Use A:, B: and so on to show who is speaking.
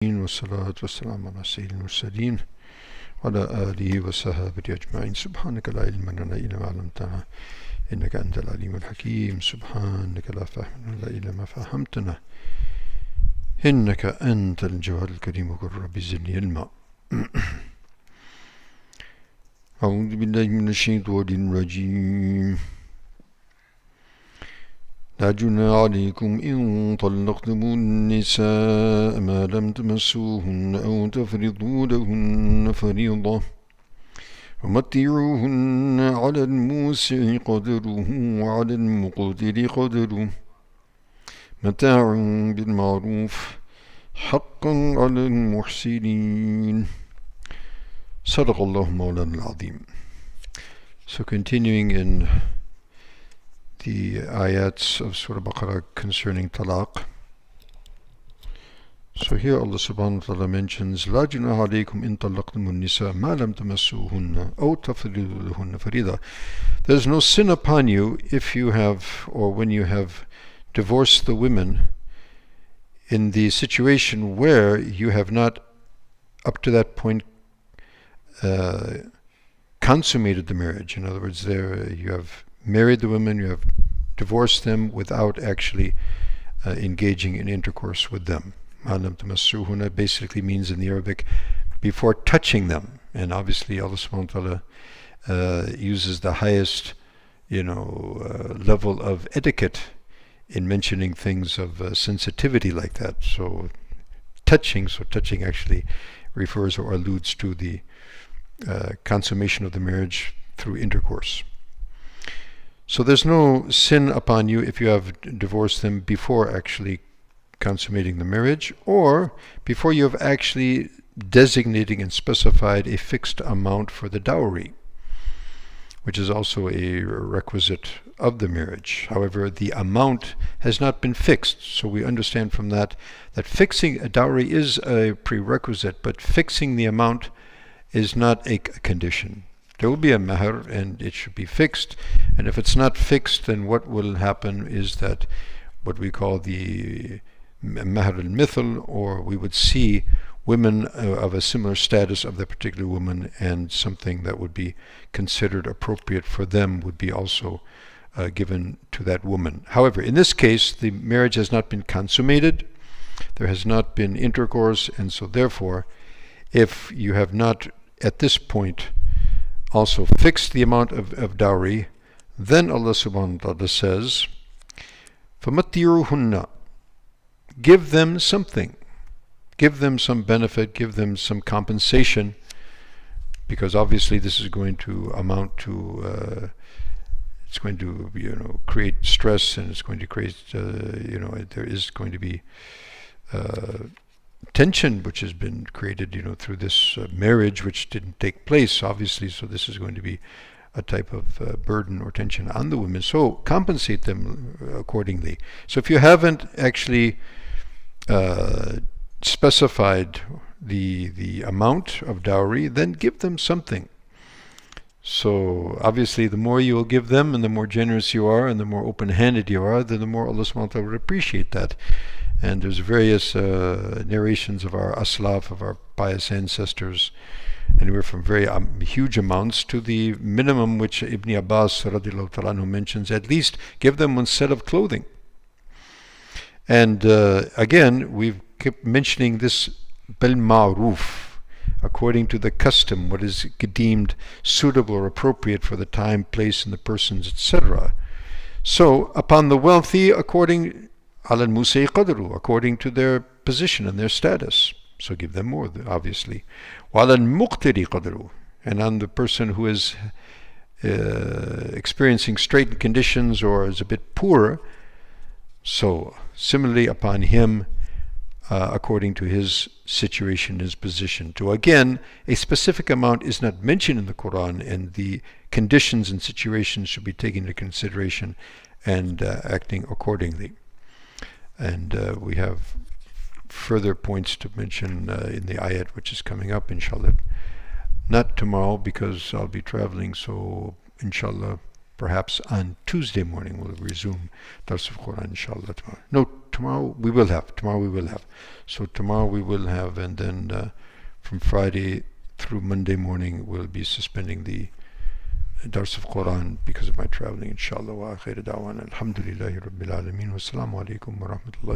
A: والصلاة والسلام على سيد المرسلين وعلى آله وصحبه أجمعين. سبحانك لا علم لنا إلا ما علمتنا إنك أنت العليم الحكيم. سبحانك لا فهم لنا إلا ما فهمتنا إنك أنت الجواد الكريم. وقل رب زدني علما. أعوذ بالله من الشيطان الرجيم. لا جناح عليكم إن طلقتم النساء ما لم تمسوهن أو تفرضوا لهن فريضة ومتعوهن على الموسع قدره وعلى المقتر قدره متاع بالمعروف حقا على المحسنين. صدق الله مولانا العظيم. So continuing in the ayats of Surah Baqarah concerning talaq. So here Allah subhanahu wa ta'ala mentions لا جناح عليكم إن طلقتم النساء ما لم تمسوهن أو تفرضوا لهن فريضة. There's no sin upon you if you have, or when you have divorced the women in the situation where you have not up to that point consummated the marriage. In other words, there you have married the women, you have divorced them without actually engaging in intercourse with them. Ma'lam tamassuhuna basically means in the Arabic before touching them, and obviously Allah subhanahu wa ta'ala uses the highest level of etiquette in mentioning things of sensitivity like that. So touching actually refers or alludes to the consummation of the marriage through intercourse. So there's no sin upon you if you have divorced them before actually consummating the marriage, or before you have actually designating and specified a fixed amount for the dowry, which is also a requisite of the marriage. However, the amount has not been fixed. So we understand from that fixing a dowry is a prerequisite, but fixing the amount is not a condition. There will be a mahr and it should be fixed, and if it's not fixed, then what will happen is that what we call the mahr al-mithl, or we would see women of a similar status of that particular woman, and something that would be considered appropriate for them would be also given to that woman. However, in this case, the marriage has not been consummated, there has not been intercourse, and so therefore, if you have not at this point also fixed the amount of dowry, then Allah subhanahu wa ta'ala says, فَمَتِّعُوهُنَّ, give them something, give them some benefit, give them some compensation, because obviously this is going to amount to it's going to create stress, and it's going to create there is going to be tension which has been created through this marriage which didn't take place, obviously. So this is going to be a type of burden or tension on the women, so compensate them accordingly. So if you haven't actually specified the amount of dowry, then give them something. So obviously the more you will give them, and the more generous you are, and the more open-handed you are, then the more Allah subhanahu wa ta'ala will appreciate that. And there's various narrations of our aslaf, of our pious ancestors, anywhere from very huge amounts to the minimum which Ibn Abbas radiallahu ta'ala anhu mentions, at least give them one set of clothing. And again, we've kept mentioning this bil ma'ruf, according to the custom, what is deemed suitable or appropriate for the time, place, and the persons, etc. So upon the wealthy, according على الموسع قدره, according to their position and their status, so give them more, obviously. وعلى المقتر قدره, and on the person who is experiencing straitened conditions or is a bit poorer, so similarly upon him according to his situation, his position. So again, a specific amount is not mentioned in the Quran, and the conditions and situations should be taken into consideration and acting accordingly. And we have further points to mention in the ayat which is coming up, inshallah. Not tomorrow because I'll be traveling, so inshallah perhaps on Tuesday morning we'll resume Dars of Quran, inshallah, tomorrow. No, tomorrow. tomorrow we will have. So tomorrow we will have, and then from Friday through Monday morning we'll be suspending the Dars of Quran because of my traveling, inshallah. Wa akhiru da'wana alhamdulillahi rabbil alameen. Wassalamu alaikum wa rahmatullahi